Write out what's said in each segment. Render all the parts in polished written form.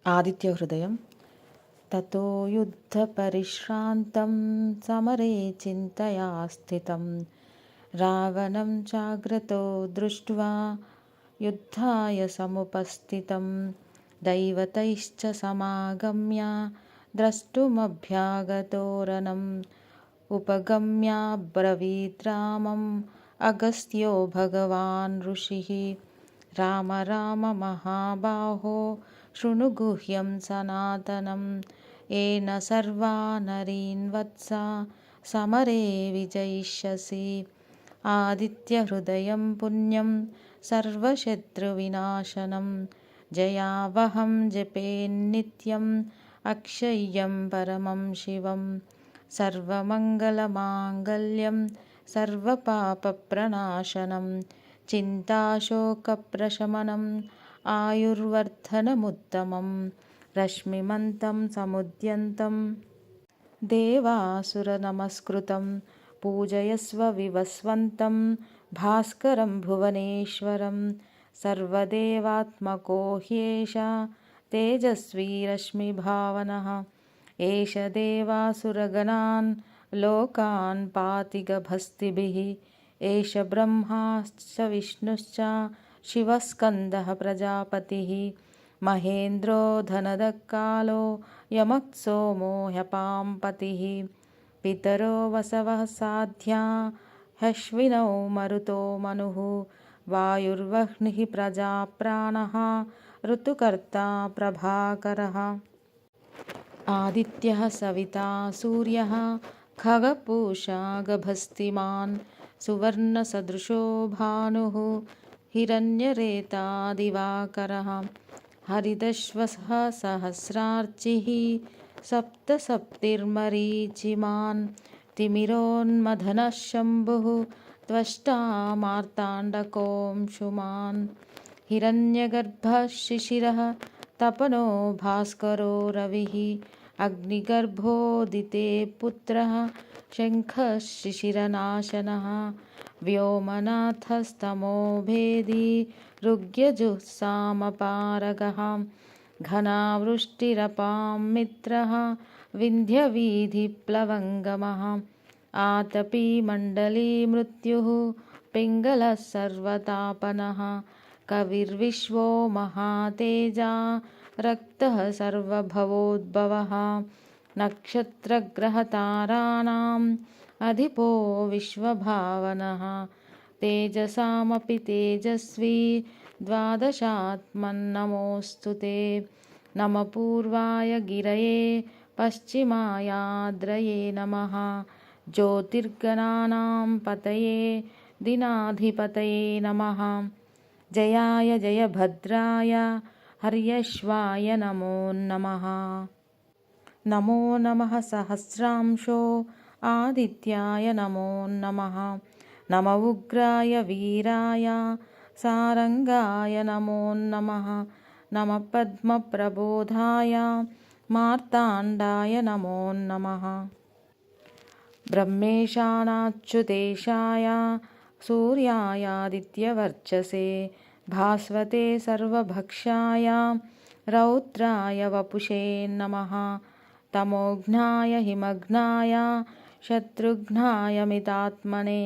आदित्यहृदयं ततो युद्धपरिश्रान्तं समरे चिन्तया स्थितं रावणं चाग्रतो दृष्ट्वा युद्धाय समुपस्थितं दैवतैश्च समागम्य द्रष्टुमभ्यागतोरनम् उपगम्याब्रवीद् रामम् अगस्त्यो भगवान् ऋषिः राम राम महाबाहो शृणु गुह्यं सनातनं येन सर्वा नरीन् वत्स समरे विजयिष्यसि आदित्यहृदयं पुण्यं सर्वशत्रुविनाशनं जयावहं जपेन्नित्यम् अक्षय्यं परमं शिवं सर्वमङ्गलमाङ्गल्यं सर्वपापप्रणाशनं चिन्ताशोकप्रशमनम् आयुर्वर्धनमुत्तमं रश्मिमन्तं समुद्यन्तं देवासुरनमस्कृतं पूजयस्व विवस्वन्तं भास्करं भुवनेश्वरं सर्वदेवात्मको ह्येष तेजस्वी रश्मिभावनः एष देवासुरगणान् लोकान् पाति गभस्तिभिः एष ब्रह्माश्च विष्णुश्च शिवस्कन्दः प्रजापतिः महेन्द्रो धनदकालो यमः सोमो ह्यपाम्पतिः पितरो वसवः साध्या ह्यश्विनौ मरुतो मनुः वायुर्वह्निः प्रजाप्राणः ऋतुकर्ता प्रभाकरः आदित्यः सविता सूर्यः खगपूषा गभस्तिमान् सुवर्णसदृशो भानुः हिरण्यरेता दिवाकरः हरिदश्वः सहस्रार्चिः सप्तसप्तिर्मरीचिमान् तिमिरोन्मथनः शम्भुः त्वष्टा मार्ताण्डकोऽंशुमान् हिरण्यगर्भः शिशिरः तपनो भास्करो रविः अग्निगर्भोदिते पुत्रः शङ्खः शिशिरनाशनः व्योमनाथस्तमो भेदी ऋग्यजुःसामपारगः घनावृष्टिरपां मित्रः विन्ध्यवीधिप्लवङ्गमः आतपी मण्डली मृत्युः पिङ्गलः सर्वतापनः कविर्विश्वो महातेजा रक्तः सर्वभवोद्भवः नक्षत्रग्रहताराणाम् अधिपो विश्वभावनः तेजसामपि तेजस्वी द्वादशात्मन्नमोऽस्तु ते नमः पूर्वाय गिरये पश्चिमायाद्रये नमः ज्योतिर्गणानां पतये दिनाधिपतये नमः जयाय जयभद्राय हर्यश्वाय नमो नमः नमो नमः सहस्रांशो आदित्याय नमो नमः नम उग्राय वीराय सारंगाय नमो नमः नमः पद्मप्रबोधाय मार्ताण्डाय नमो नमः ब्रह्मेशानाच्युतेशाय सूर्यायादित्यवर्चसे भास्वते सर्वभक्षाय रौद्राय वपुषे नमः तमोघ्नाय हिमघ्नाय शत्रुघ्नाय मितात्मने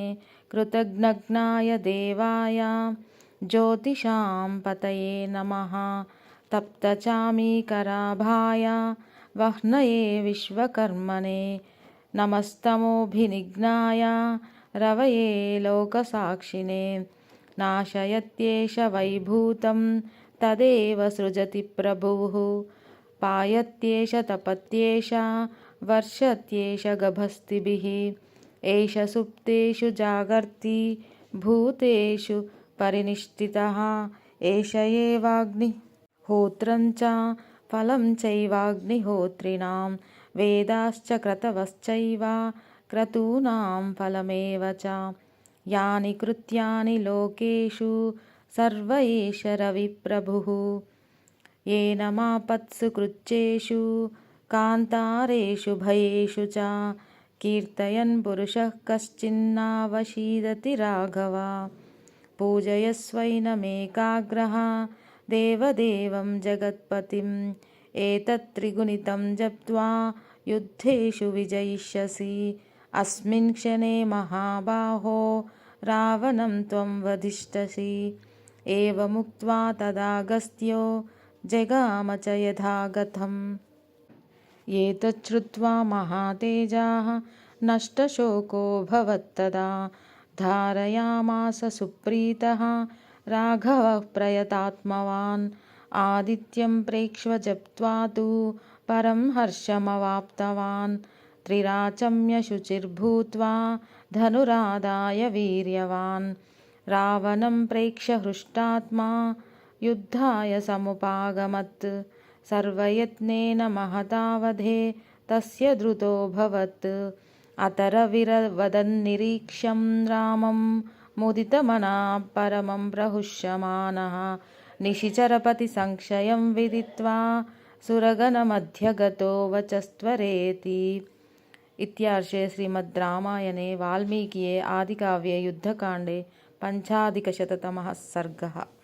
कृतघ्नाय देवाय ज्योतिषां पतये नमः तप्तचामीकराभाय वह्नये विश्वकर्मणे नमस्तमोभिनिघ्नाय रवये लोकसाक्षिणे नाशयत्येष वैभूतं तदेव सृजति प्रभुः पायत्येष तपत्येष वर्षत्येष गभस्तिभिः एष सुप्तेषु जागर्ति भूतेषु परिनिष्ठितः एष एवाग्निहोत्रं च फलं चैवाग्निहोत्रिणां वेदाश्च क्रतवश्चैव क्रतूनां फलमेव च यानि कृत्यानि लोकेषु सर्व एष रविप्रभुः येन मापत्सु कृच्छ्रेषु कान्तारेषु भयेषु च कीर्तयन् पुरुषः कश्चिन्नावशीदति राघव पूजयस्वैनमेकाग्रः देवदेवं जगत्पतिं एतत् त्रिगुणितं जप्त्वा युद्धेषु विजयिष्यसि। अस्मिन् क्षणे महाबाहो रावणं त्वं वधिष्यसि। एवमुक्त्वा तदागस्त्यो जगाम च यथागतम्। एतच्छ्रुत्वा महातेजाः नष्टशोकोऽभवत्तदा। धारयामास सुप्रीतः राघवः प्रयतात्मवान्। आदित्यं प्रेक्ष्य जप्त्वा तु परं हर्षमवाप्तवान्। त्रिराचम्य शुचिर्भूत्वा धनुरादाय वीर्यवान्। रावणं प्रेक्ष्य हृष्टात्मा युद्धाय समुपागमत्। सर्वयत्नेन महता वधे तस्य द्रुतोऽभवत्। अतरविरवदन्निरीक्ष्यं रामं मुदितमनाः परमं प्रहुष्यमानः। निशिचरपतिसंक्षयं विदित्वा सुरगणमध्यगतो वचस्त्वरेति। इत्यार्षे श्रीमद् रामायणे वाल्मीकिये आदिकाव्ये युद्धकाण्डे 5अधिकशततमः सर्गः।